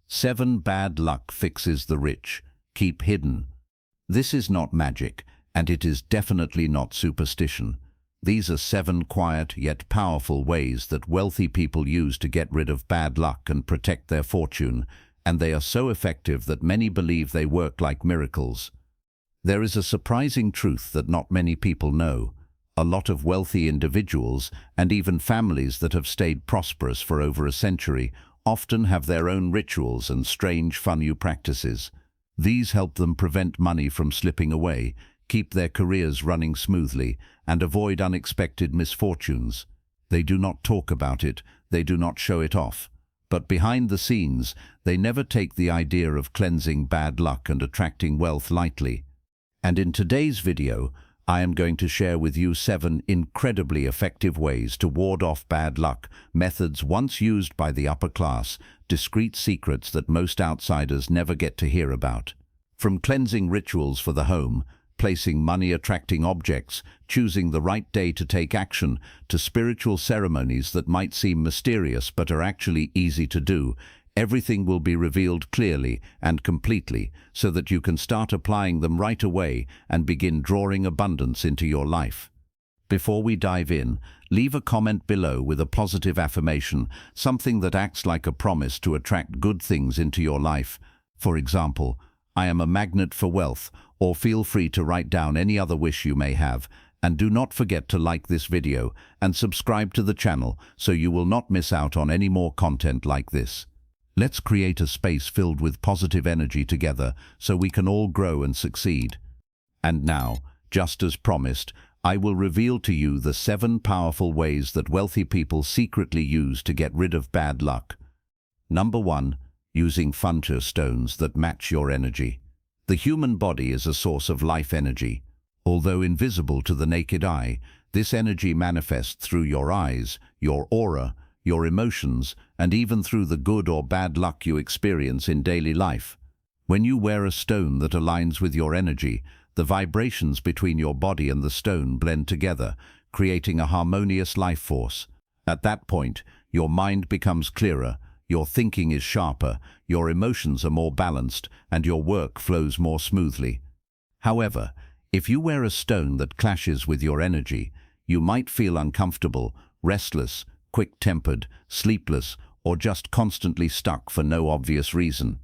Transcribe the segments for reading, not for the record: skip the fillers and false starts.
7 bad luck fixes the rich. Keep hidden. This is not magic, and it is definitely not superstition. These are 7 quiet yet powerful ways that wealthy people use to get rid of bad luck and protect their fortune, and they are so effective that many believe they work like miracles. There is a surprising truth that not many people know. A lot of wealthy individuals, and even families that have stayed prosperous for over a century, often have their own rituals and strange funny practices. These help them prevent money from slipping away, keep their careers running smoothly, and avoid unexpected misfortunes. They do not talk about it, they do not show it off. But behind the scenes, they never take the idea of cleansing bad luck and attracting wealth lightly. And in today's video, I am going to share with you 7 incredibly effective ways to ward off bad luck, methods once used by the upper class, discreet secrets that most outsiders never get to hear about. From cleansing rituals for the home, placing money-attracting objects, choosing the right day to take action, to spiritual ceremonies that might seem mysterious but are actually easy to do, everything will be revealed clearly and completely so that you can start applying them right away and begin drawing abundance into your life. Before we dive in, leave a comment below with a positive affirmation, something that acts like a promise to attract good things into your life. For example, I am a magnet for wealth, or feel free to write down any other wish you may have. And do not forget to like this video and subscribe to the channel so you will not miss out on any more content like this. Let's create a space filled with positive energy together so we can all grow and succeed. And now, just as promised, I will reveal to you the 7 powerful ways that wealthy people secretly use to get rid of bad luck. Number 1. Using feng stones that match your energy. The human body is a source of life energy. Although invisible to the naked eye, this energy manifests through your eyes, your aura, your emotions, and even through the good or bad luck you experience in daily life. When you wear a stone that aligns with your energy, the vibrations between your body and the stone blend together, creating a harmonious life force. At that point, your mind becomes clearer, your thinking is sharper, your emotions are more balanced, and your work flows more smoothly. However, if you wear a stone that clashes with your energy, you might feel uncomfortable, restless, quick-tempered, sleepless, or just constantly stuck for no obvious reason.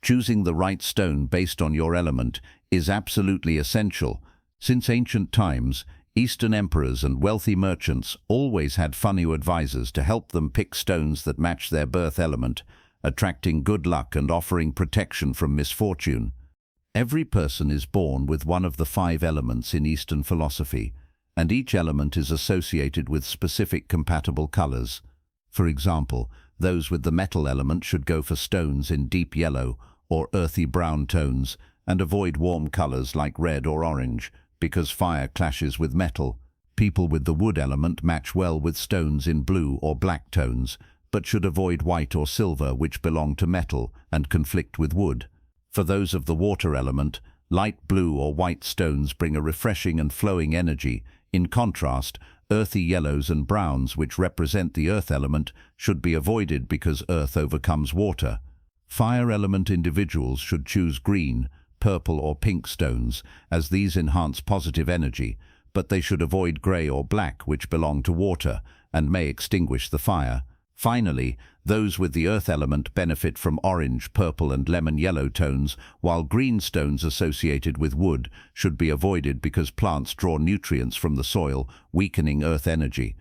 Choosing the right stone based on your element is absolutely essential. Since ancient times, Eastern emperors and wealthy merchants always had feng advisors to help them pick stones that match their birth element, attracting good luck and offering protection from misfortune. Every person is born with one of the 5 elements in Eastern philosophy, and each element is associated with specific compatible colors. For example, those with the metal element should go for stones in deep yellow or earthy brown tones and avoid warm colors like red or orange, because fire clashes with metal. People with the wood element match well with stones in blue or black tones, but should avoid white or silver, which belong to metal and conflict with wood. For those of the water element, light blue or white stones bring a refreshing and flowing energy. In contrast, earthy yellows and browns, which represent the earth element, should be avoided because earth overcomes water. Fire element individuals should choose green, purple or pink stones, as these enhance positive energy, but they should avoid grey or black, which belong to water and may extinguish the fire. Finally, those with the earth element benefit from orange, purple and lemon yellow tones, while green stones associated with wood should be avoided because plants draw nutrients from the soil, weakening earth energy.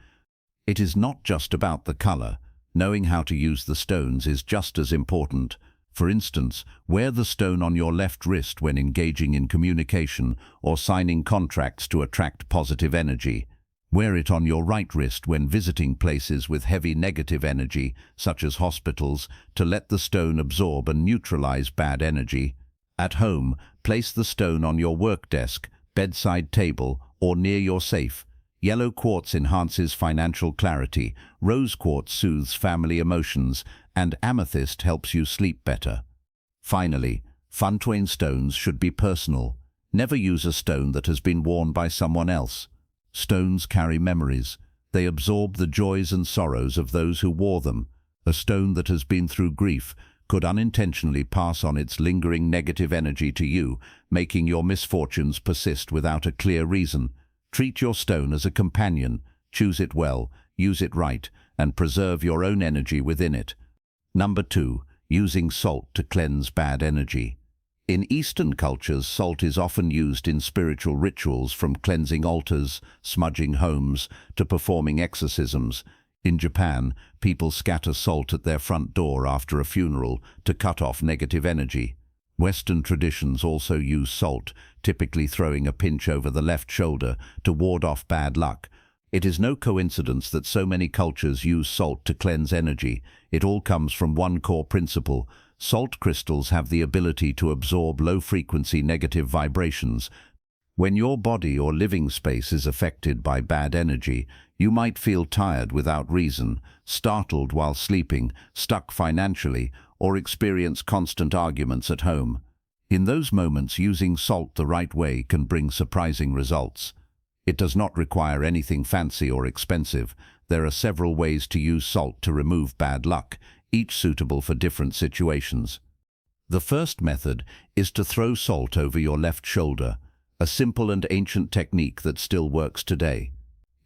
It is not just about the color. Knowing how to use the stones is just as important. For instance, wear the stone on your left wrist when engaging in communication or signing contracts to attract positive energy. Wear it on your right wrist when visiting places with heavy negative energy, such as hospitals, to let the stone absorb and neutralize bad energy. At home, place the stone on your work desk, bedside table, or near your safe. Yellow quartz enhances financial clarity, rose quartz soothes family emotions, and amethyst helps you sleep better. Finally, feng stones should be personal. Never use a stone that has been worn by someone else. Stones carry memories. They absorb the joys and sorrows of those who wore them. A stone that has been through grief, could unintentionally pass on its lingering negative energy to you, making your misfortunes persist without a clear reason. Treat your stone as a companion, choose it well, use it right, and preserve your own energy within it. Number 2. Using salt to cleanse bad energy. In Eastern cultures, salt is often used in spiritual rituals, from cleansing altars, smudging homes, to performing exorcisms. In Japan, people scatter salt at their front door after a funeral to cut off negative energy. Western traditions also use salt, typically throwing a pinch over the left shoulder to ward off bad luck. It is no coincidence that so many cultures use salt to cleanse energy. It all comes from one core principle. Salt crystals have the ability to absorb low-frequency negative vibrations. When your body or living space is affected by bad energy, you might feel tired without reason, startled while sleeping, stuck financially, or experience constant arguments at home. In those moments, using salt the right way can bring surprising results. It does not require anything fancy or expensive. There are several ways to use salt to remove bad luck, each suitable for different situations. The first method is to throw salt over your left shoulder, a simple and ancient technique that still works today.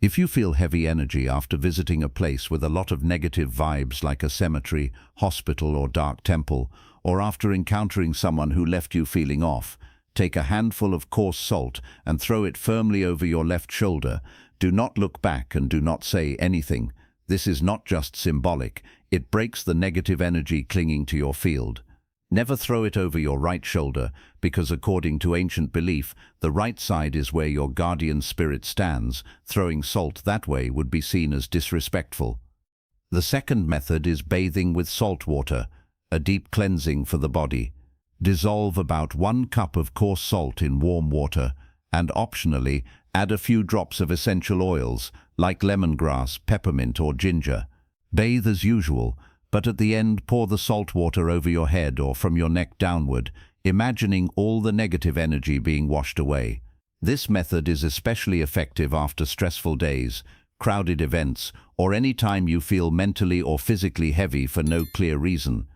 If you feel heavy energy after visiting a place with a lot of negative vibes like a cemetery, hospital or dark temple, or after encountering someone who left you feeling off, take a handful of coarse salt and throw it firmly over your left shoulder. Do not look back and do not say anything. This is not just symbolic, it breaks the negative energy clinging to your field. Never throw it over your right shoulder, because according to ancient belief, the right side is where your guardian spirit stands. Throwing salt that way would be seen as disrespectful. The second method is bathing with salt water, a deep cleansing for the body. Dissolve about 1 cup of coarse salt in warm water, and optionally add a few drops of essential oils, like lemongrass, peppermint or ginger. Bathe as usual, but at the end pour the salt water over your head or from your neck downward, imagining all the negative energy being washed away. This method is especially effective after stressful days, crowded events, or any time you feel mentally or physically heavy for no clear reason.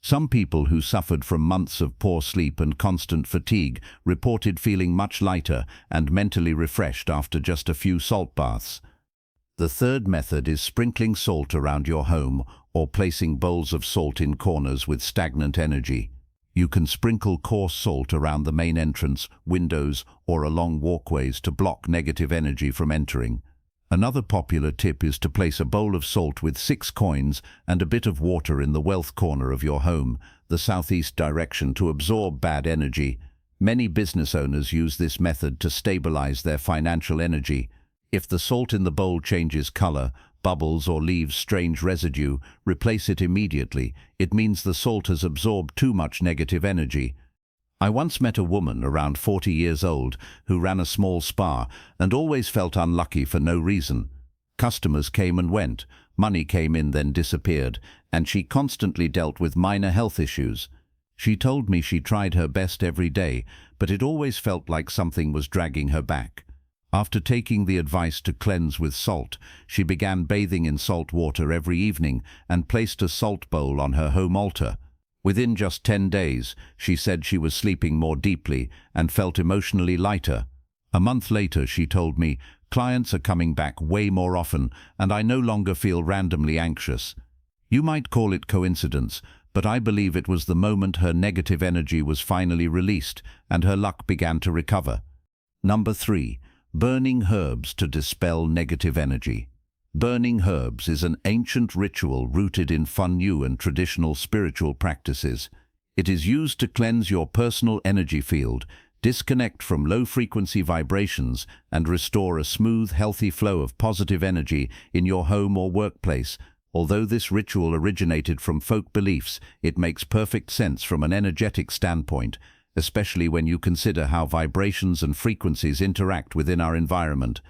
Some people who suffered from months of poor sleep and constant fatigue reported feeling much lighter and mentally refreshed after just a few salt baths. The third method is sprinkling salt around your home or placing bowls of salt in corners with stagnant energy. You can sprinkle coarse salt around the main entrance, windows, or along walkways to block negative energy from entering. Another popular tip is to place a bowl of salt with 6 coins and a bit of water in the wealth corner of your home, the southeast direction, to absorb bad energy. Many business owners use this method to stabilize their financial energy. If the salt in the bowl changes color, bubbles, or leaves strange residue, replace it immediately. It means the salt has absorbed too much negative energy. I once met a woman around 40 years old who ran a small spa and always felt unlucky for no reason. Customers came and went, money came in then disappeared, and she constantly dealt with minor health issues. She told me she tried her best every day, but it always felt like something was dragging her back. After taking the advice to cleanse with salt, she began bathing in salt water every evening and placed a salt bowl on her home altar. Within just 10 days, she said she was sleeping more deeply and felt emotionally lighter. A month later, she told me, "Clients are coming back way more often, and I no longer feel randomly anxious." You might call it coincidence, but I believe it was the moment her negative energy was finally released and her luck began to recover. Number 3. Burning herbs to dispel negative energy. Burning herbs is an ancient ritual rooted in feng and traditional spiritual practices. It is used to cleanse your personal energy field, disconnect from low-frequency vibrations, and restore a smooth, healthy flow of positive energy in your home or workplace. Although this ritual originated from folk beliefs, it makes perfect sense from an energetic standpoint, especially when you consider how vibrations and frequencies interact within our environment.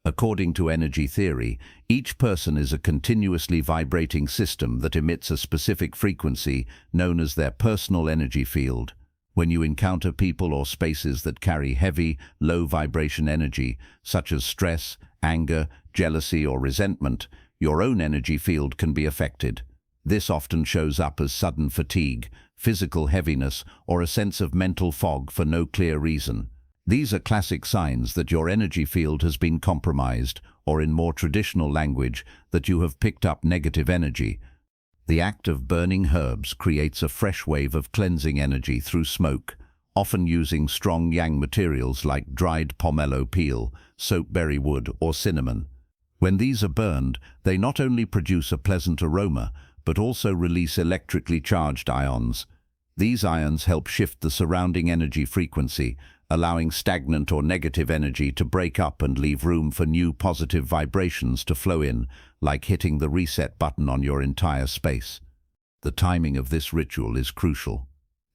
According to energy theory, each person is a continuously vibrating system that emits a specific frequency known as their personal energy field. When you encounter people or spaces that carry heavy, low-vibration energy, such as stress, anger, jealousy, or resentment, your own energy field can be affected. This often shows up as sudden fatigue, physical heaviness, or a sense of mental fog for no clear reason. These are classic signs that your energy field has been compromised, or in more traditional language, that you have picked up negative energy. The act of burning herbs creates a fresh wave of cleansing energy through smoke, often using strong yang materials like dried pomelo peel, soapberry wood, or cinnamon. When these are burned, they not only produce a pleasant aroma, but also release electrically charged ions. These ions help shift the surrounding energy frequency, allowing stagnant or negative energy to break up and leave room for new positive vibrations to flow in, like hitting the reset button on your entire space. The timing of this ritual is crucial.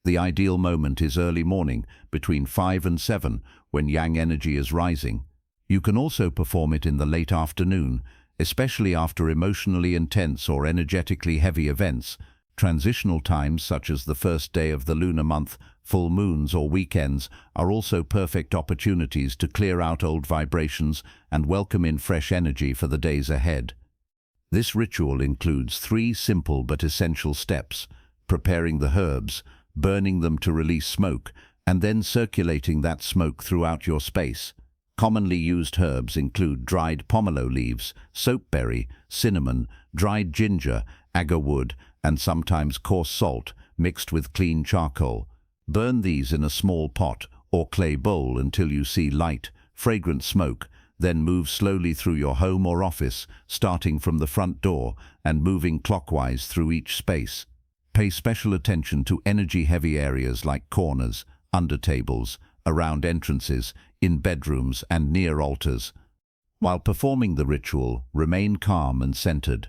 The ideal moment is early morning, between 5 and 7, when yang energy is rising. You can also perform it in the late afternoon, especially after emotionally intense or energetically heavy events. Transitional times such as the first day of the lunar month, full moons or weekends are also perfect opportunities to clear out old vibrations and welcome in fresh energy for the days ahead. This ritual includes 3 simple but essential steps: preparing the herbs, burning them to release smoke, and then circulating that smoke throughout your space. Commonly used herbs include dried pomelo leaves, soapberry, cinnamon, dried ginger, agarwood, and sometimes coarse salt mixed with clean charcoal. Burn these in a small pot or clay bowl until you see light, fragrant smoke, then move slowly through your home or office, starting from the front door and moving clockwise through each space. Pay special attention to energy-heavy areas like corners, under tables, around entrances, in bedrooms and near altars. While performing the ritual, remain calm and centered.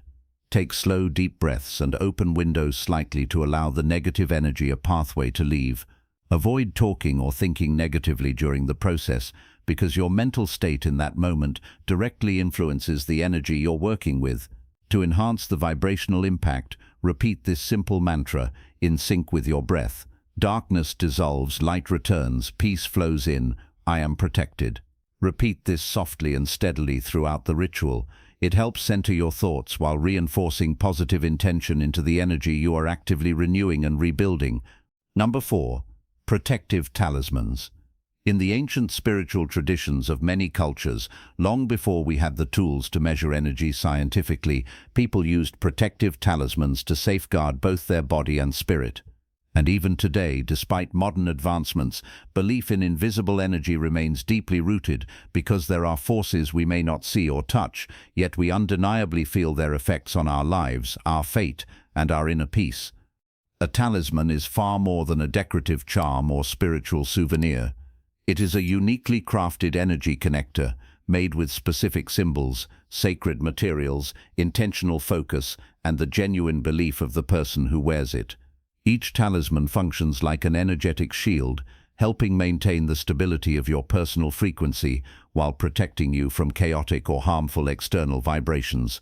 Take slow, deep breaths and open windows slightly to allow the negative energy a pathway to leave. Avoid talking or thinking negatively during the process, because your mental state in that moment directly influences the energy you're working with. To enhance the vibrational impact, repeat this simple mantra, in sync with your breath. Darkness dissolves, light returns, peace flows in, I am protected. Repeat this softly and steadily throughout the ritual. It helps center your thoughts while reinforcing positive intention into the energy you are actively renewing and rebuilding. Number 4. Protective talismans. In the ancient spiritual traditions of many cultures, long before we had the tools to measure energy scientifically, people used protective talismans to safeguard both their body and spirit. And even today, despite modern advancements, belief in invisible energy remains deeply rooted because there are forces we may not see or touch, yet we undeniably feel their effects on our lives, our fate, and our inner peace. A talisman is far more than a decorative charm or spiritual souvenir. It is a uniquely crafted energy connector, made with specific symbols, sacred materials, intentional focus, and the genuine belief of the person who wears it. Each talisman functions like an energetic shield, helping maintain the stability of your personal frequency while protecting you from chaotic or harmful external vibrations.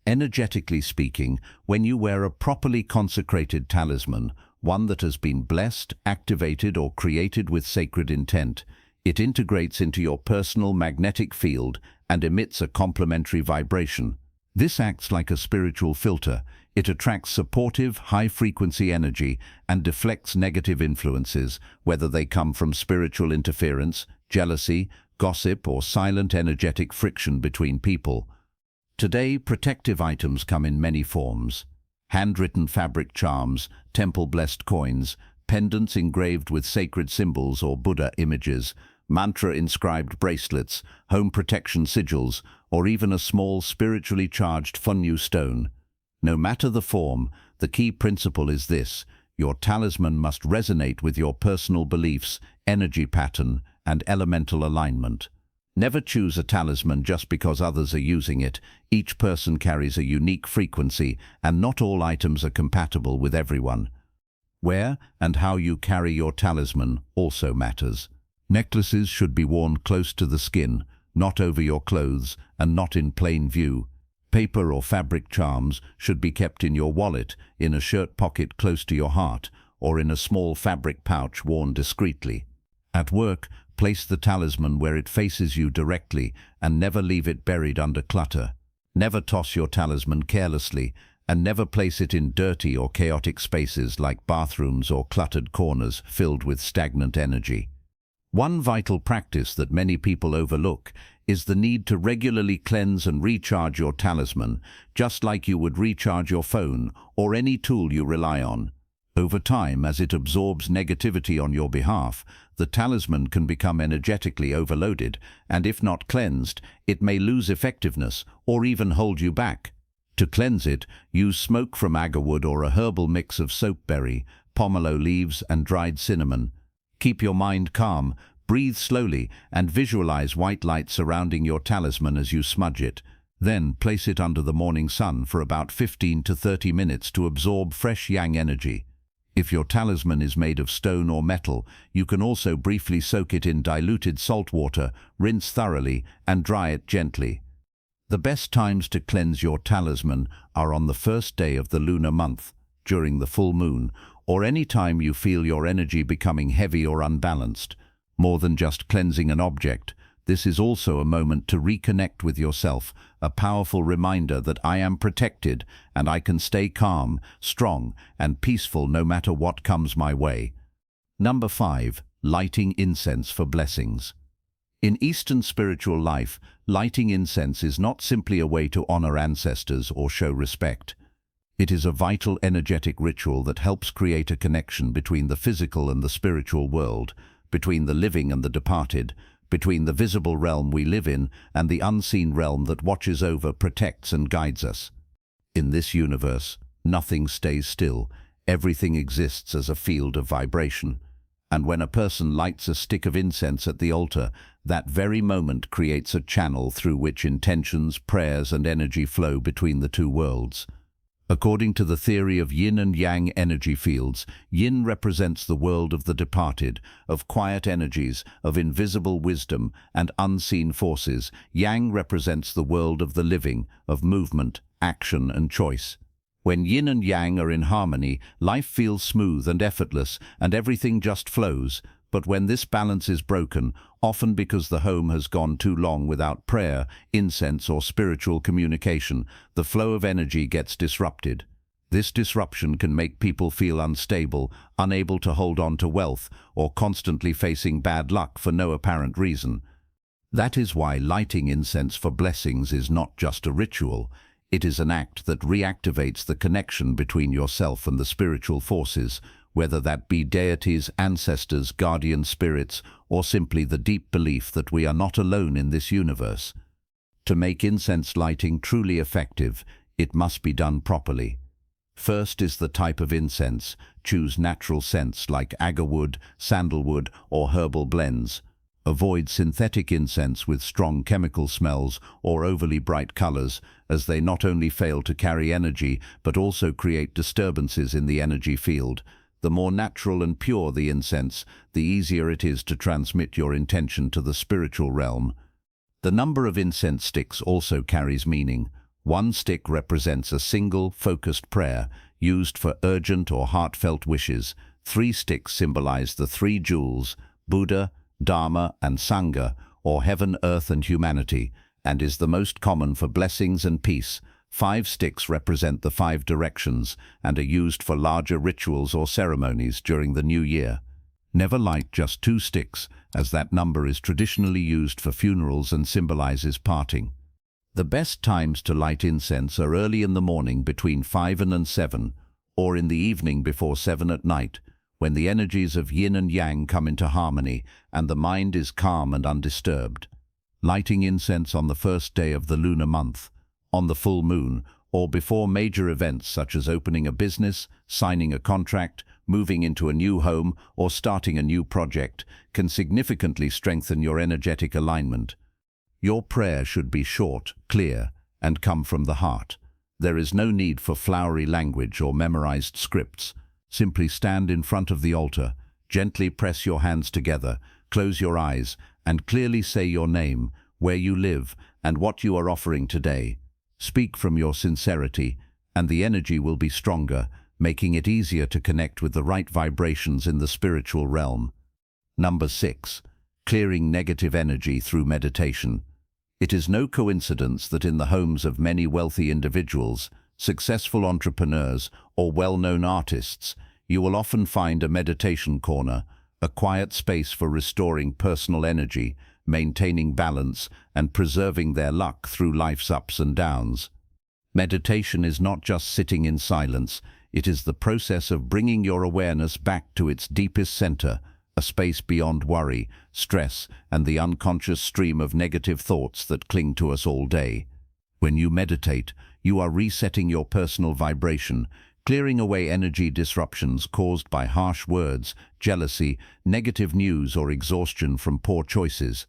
Energetically speaking, when you wear a properly consecrated talisman, one that has been blessed, activated, or created with sacred intent, it integrates into your personal magnetic field and emits a complementary vibration. This acts like a spiritual filter. It attracts supportive, high-frequency energy and deflects negative influences, whether they come from spiritual interference, jealousy, gossip, or silent energetic friction between people. Today, protective items come in many forms. Handwritten fabric charms, temple-blessed coins, pendants engraved with sacred symbols or Buddha images, mantra-inscribed bracelets, home protection sigils, or even a small spiritually charged feng stone. No matter the form, the key principle is this: your talisman must resonate with your personal beliefs, energy pattern, and elemental alignment. Never choose a talisman just because others are using it. Each person carries a unique frequency, and not all items are compatible with everyone. Where and how you carry your talisman also matters. Necklaces should be worn close to the skin, not over your clothes, and not in plain view. Paper or fabric charms should be kept in your wallet, in a shirt pocket close to your heart, or in a small fabric pouch worn discreetly. At work, place the talisman where it faces you directly and never leave it buried under clutter. Never toss your talisman carelessly, and never place it in dirty or chaotic spaces like bathrooms or cluttered corners filled with stagnant energy. One vital practice that many people overlook is the need to regularly cleanse and recharge your talisman, just like you would recharge your phone or any tool you rely on. Over time, as it absorbs negativity on your behalf, the talisman can become energetically overloaded, and if not cleansed, it may lose effectiveness or even hold you back. To cleanse it, use smoke from agarwood or a herbal mix of soapberry, pomelo leaves, and dried cinnamon. Keep your mind calm, breathe slowly, and visualize white light surrounding your talisman as you smudge it. Then place it under the morning sun for about 15 to 30 minutes to absorb fresh yang energy. If your talisman is made of stone or metal, you can also briefly soak it in diluted salt water, rinse thoroughly, and dry it gently. The best times to cleanse your talisman are on the first day of the lunar month, during the full moon, or any time you feel your energy becoming heavy or unbalanced. More than just cleansing an object, this is also a moment to reconnect with yourself, a powerful reminder that I am protected and I can stay calm, strong, and peaceful no matter what comes my way. Number 5. Lighting incense for blessings. In Eastern spiritual life, lighting incense is not simply a way to honor ancestors or show respect. It is a vital energetic ritual that helps create a connection between the physical and the spiritual world, between the living and the departed, between the visible realm we live in and the unseen realm that watches over, protects, and guides us. In this universe, nothing stays still. Everything exists as a field of vibration. And when a person lights a stick of incense at the altar, that very moment creates a channel through which intentions, prayers, and energy flow between the two worlds. According to the theory of yin and yang energy fields, yin represents the world of the departed, of quiet energies, of invisible wisdom and unseen forces. Yang represents the world of the living, of movement, action, and choice. When yin and yang are in harmony, life feels smooth and effortless, and everything just flows. But when this balance is broken, often because the home has gone too long without prayer, incense, or spiritual communication, the flow of energy gets disrupted. This disruption can make people feel unstable, unable to hold on to wealth, or constantly facing bad luck for no apparent reason. That is why lighting incense for blessings is not just a ritual. It is an act that reactivates the connection between yourself and the spiritual forces, whether that be deities, ancestors, guardian spirits, or simply the deep belief that we are not alone in this universe. To make incense lighting truly effective, it must be done properly. First is the type of incense. Choose natural scents like agarwood, sandalwood, or herbal blends. Avoid synthetic incense with strong chemical smells or overly bright colors, as they not only fail to carry energy but also create disturbances in the energy field. The more natural and pure the incense, the easier it is to transmit your intention to the spiritual realm. The number of incense sticks also carries meaning. One stick represents a single, focused prayer, used for urgent or heartfelt wishes. 3 sticks symbolize the 3 jewels, Buddha, Dharma, and Sangha, or heaven, earth, and humanity, and is the most common for blessings and peace. 5 sticks represent the 5 directions and are used for larger rituals or ceremonies during the new year. Never light just 2 sticks, as that number is traditionally used for funerals and symbolizes parting. The best times to light incense are early in the morning between 5 and 7, or in the evening before 7 at night, when the energies of yin and yang come into harmony and the mind is calm and undisturbed. Lighting incense on the first day of the lunar month, on the full moon, or before major events such as opening a business, signing a contract, moving into a new home, or starting a new project, can significantly strengthen your energetic alignment. Your prayer should be short, clear, and come from the heart. There is no need for flowery language or memorized scripts. Simply stand in front of the altar, gently press your hands together, close your eyes, and clearly say your name, where you live, and what you are offering today. Speak from your sincerity, and the energy will be stronger, making it easier to connect with the right vibrations in the spiritual realm. Number 6. Clearing negative energy through meditation. It is no coincidence that in the homes of many wealthy individuals, successful entrepreneurs, or well-known artists, you will often find a meditation corner, a quiet space for restoring personal energy, maintaining balance, and preserving their luck through life's ups and downs. Meditation is not just sitting in silence, it is the process of bringing your awareness back to its deepest center, a space beyond worry, stress, and the unconscious stream of negative thoughts that cling to us all day. When you meditate, you are resetting your personal vibration, clearing away energy disruptions caused by harsh words, jealousy, negative news, or exhaustion from poor choices.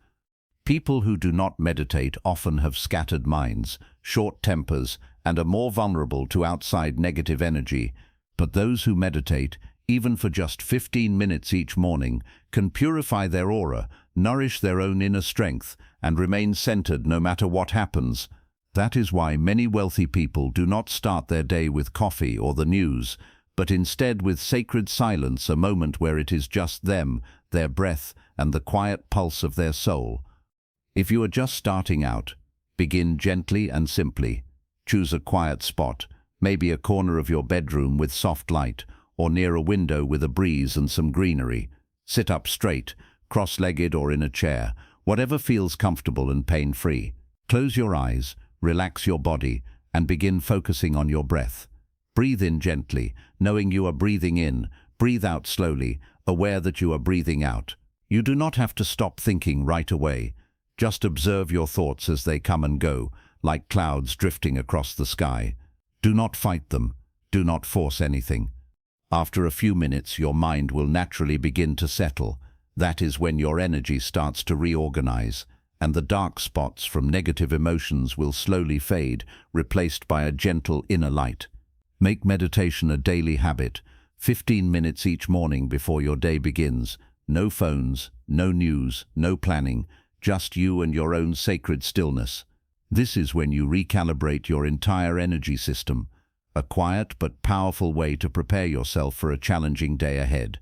People who do not meditate often have scattered minds, short tempers, and are more vulnerable to outside negative energy. But those who meditate, even for just 15 minutes each morning, can purify their aura, nourish their own inner strength, and remain centered no matter what happens. That is why many wealthy people do not start their day with coffee or the news, but instead with sacred silence, a moment where it is just them, their breath, and the quiet pulse of their soul. If you are just starting out, begin gently and simply. Choose a quiet spot, maybe a corner of your bedroom with soft light, or near a window with a breeze and some greenery. Sit up straight, cross-legged or in a chair, whatever feels comfortable and pain-free. Close your eyes, relax your body, and begin focusing on your breath. Breathe in gently, knowing you are breathing in. Breathe out slowly, aware that you are breathing out. You do not have to stop thinking right away. Just observe your thoughts as they come and go, like clouds drifting across the sky. Do not fight them. Do not force anything. After a few minutes, your mind will naturally begin to settle. That is when your energy starts to reorganize, and the dark spots from negative emotions will slowly fade, replaced by a gentle inner light. Make meditation a daily habit, 15 minutes each morning before your day begins. No phones, no news, no planning, just you and your own sacred stillness. This is when you recalibrate your entire energy system, a quiet but powerful way to prepare yourself for a challenging day ahead.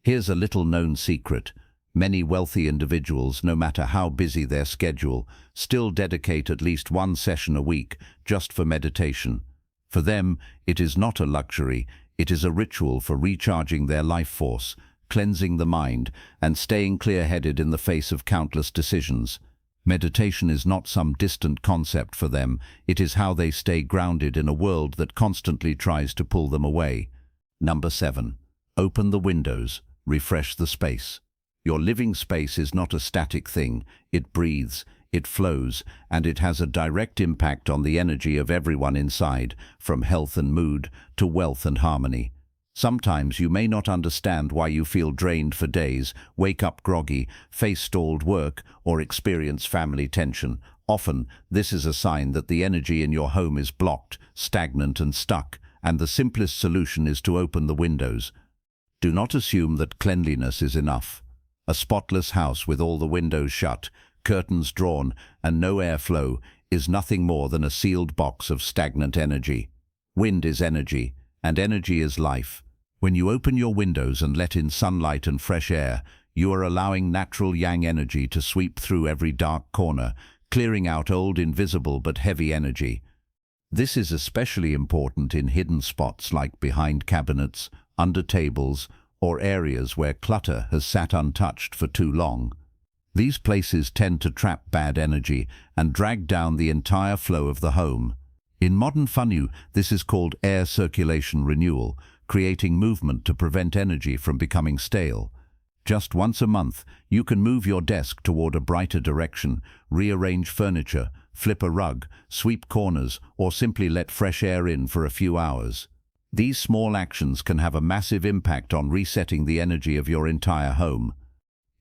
Here's a little-known secret. Many wealthy individuals, no matter how busy their schedule, still dedicate at least one session a week just for meditation. For them, it is not a luxury, it is a ritual for recharging their life force, cleansing the mind, and staying clear-headed in the face of countless decisions. Meditation is not some distant concept for them, it is how they stay grounded in a world that constantly tries to pull them away. Number 7. Open the windows, refresh the space. Your living space is not a static thing, it breathes, it flows, and it has a direct impact on the energy of everyone inside, from health and mood to wealth and harmony. Sometimes you may not understand why you feel drained for days, wake up groggy, face stalled work, or experience family tension. Often, this is a sign that the energy in your home is blocked, stagnant and stuck, and the simplest solution is to open the windows. Do not assume that cleanliness is enough. A spotless house with all the windows shut, curtains drawn, and no airflow is nothing more than a sealed box of stagnant energy. Wind is energy, and energy is life. When you open your windows and let in sunlight and fresh air, you are allowing natural yang energy to sweep through every dark corner, clearing out old, invisible but heavy energy. This is especially important in hidden spots like behind cabinets, under tables, or areas where clutter has sat untouched for too long. These places tend to trap bad energy and drag down the entire flow of the home. In modern feng, this is called air circulation renewal, creating movement to prevent energy from becoming stale. Just once a month, you can move your desk toward a brighter direction, rearrange furniture, flip a rug, sweep corners, or simply let fresh air in for a few hours. These small actions can have a massive impact on resetting the energy of your entire home.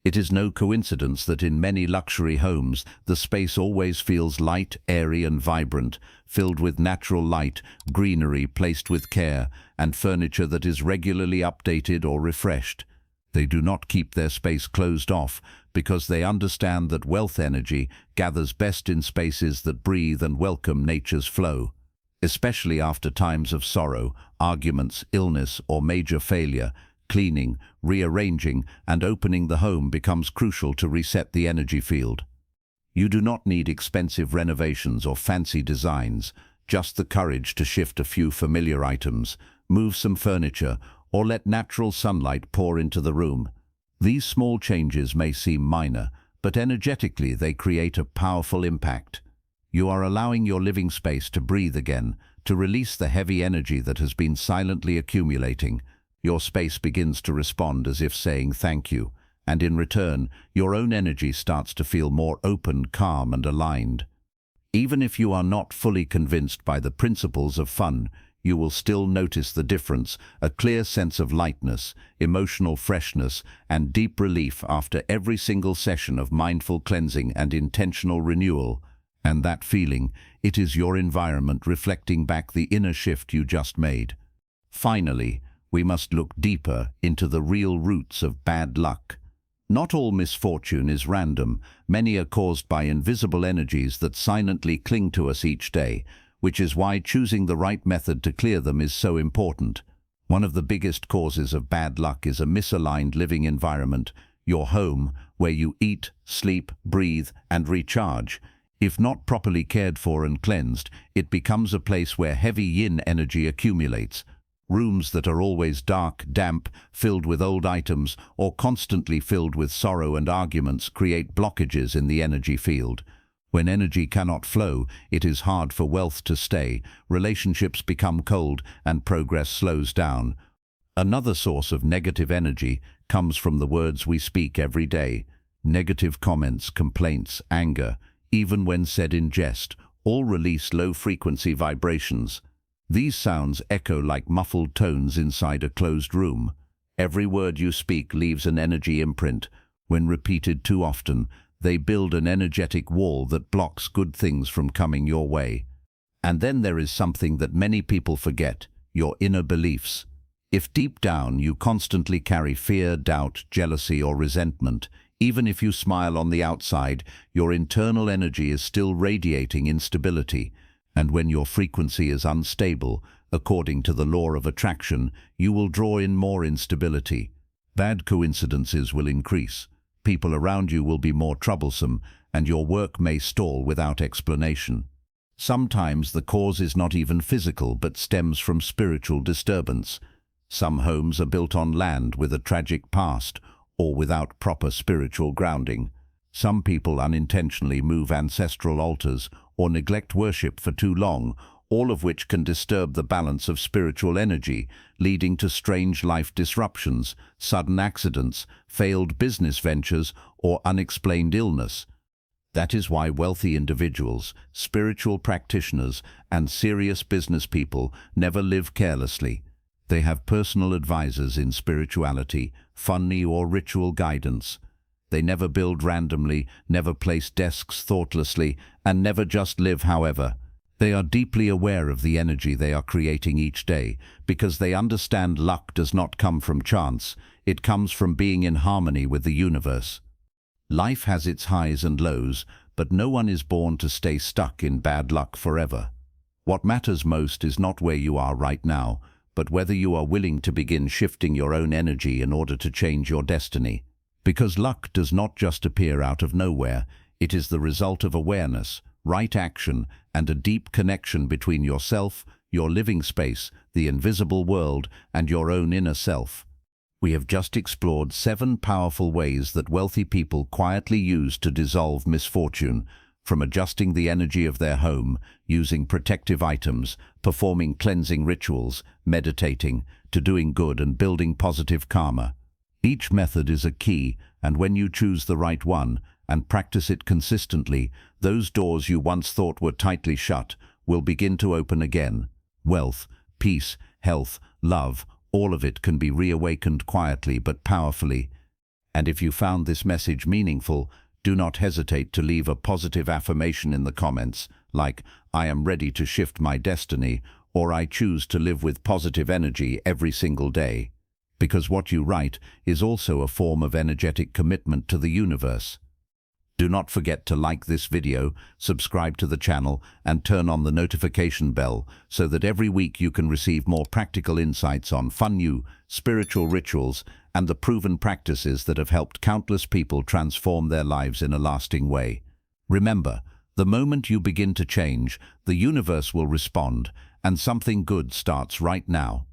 It is no coincidence that in many luxury homes, the space always feels light, airy, and vibrant, filled with natural light, greenery placed with care, and furniture that is regularly updated or refreshed. They do not keep their space closed off because they understand that wealth energy gathers best in spaces that breathe and welcome nature's flow. Especially after times of sorrow, arguments, illness, or major failure, cleaning, rearranging, and opening the home becomes crucial to reset the energy field. You do not need expensive renovations or fancy designs. just the courage to shift a few familiar items, move some furniture, or let natural sunlight pour into the room. These small changes may seem minor, but energetically they create a powerful impact. You are allowing your living space to breathe again, to release the heavy energy that has been silently accumulating. Your space begins to respond as if saying thank you, and in return, your own energy starts to feel more open, calm, and aligned. Even if you are not fully convinced by the principles of feng, you will still notice the difference, a clear sense of lightness, emotional freshness, and deep relief after every single session of mindful cleansing and intentional renewal. And that feeling, it is your environment reflecting back the inner shift you just made. Finally, we must look deeper into the real roots of bad luck. Not all misfortune is random. Many are caused by invisible energies that silently cling to us each day, which is why choosing the right method to clear them is so important. One of the biggest causes of bad luck is a misaligned living environment, your home, where you eat, sleep, breathe, and recharge. If not properly cared for and cleansed, it becomes a place where heavy yin energy accumulates. Rooms that are always dark, damp, filled with old items, or constantly filled with sorrow and arguments create blockages in the energy field. When energy cannot flow, it is hard for wealth to stay, relationships become cold, and progress slows down. Another source of negative energy comes from the words we speak every day. Negative comments, complaints, anger, even when said in jest, all release low-frequency vibrations. These sounds echo like muffled tones inside a closed room. Every word you speak leaves an energy imprint. When repeated too often, they build an energetic wall that blocks good things from coming your way. And then there is something that many people forget, your inner beliefs. If deep down you constantly carry fear, doubt, jealousy, or resentment, even if you smile on the outside, your internal energy is still radiating instability. And when your frequency is unstable, according to the law of attraction, you will draw in more instability. Bad coincidences will increase. People around you will be more troublesome, and your work may stall without explanation. Sometimes the cause is not even physical, but stems from spiritual disturbance. Some homes are built on land with a tragic past, or without proper spiritual grounding. Some people unintentionally move ancestral altars or neglect worship for too long, all of which can disturb the balance of spiritual energy, leading to strange life disruptions, sudden accidents, failed business ventures, or unexplained illness. That is why wealthy individuals, spiritual practitioners, and serious business people never live carelessly. They have personal advisors in spirituality, feng or ritual guidance. They never build randomly, never place desks thoughtlessly, and never just live however. They are deeply aware of the energy they are creating each day, because they understand luck does not come from chance, it comes from being in harmony with the universe. Life has its highs and lows, but no one is born to stay stuck in bad luck forever. What matters most is not where you are right now, but whether you are willing to begin shifting your own energy in order to change your destiny. Because luck does not just appear out of nowhere, it is the result of awareness, right action, and a deep connection between yourself, your living space, the invisible world, and your own inner self. We have just explored 7 powerful ways that wealthy people quietly use to dissolve misfortune, from adjusting the energy of their home, using protective items, performing cleansing rituals, meditating, to doing good and building positive karma. Each method is a key, and when you choose the right one and practice it consistently, those doors you once thought were tightly shut will begin to open again. Wealth, peace, health, love, all of it can be reawakened quietly but powerfully. And if you found this message meaningful, do not hesitate to leave a positive affirmation in the comments, like, "I am ready to shift my destiny," or "I choose to live with positive energy every single day." Because what you write is also a form of energetic commitment to the universe. Do not forget to like this video, subscribe to the channel, and turn on the notification bell so that every week you can receive more practical insights on feng, spiritual rituals, and the proven practices that have helped countless people transform their lives in a lasting way. Remember, The moment you begin to change, the universe will respond, and something good starts right now.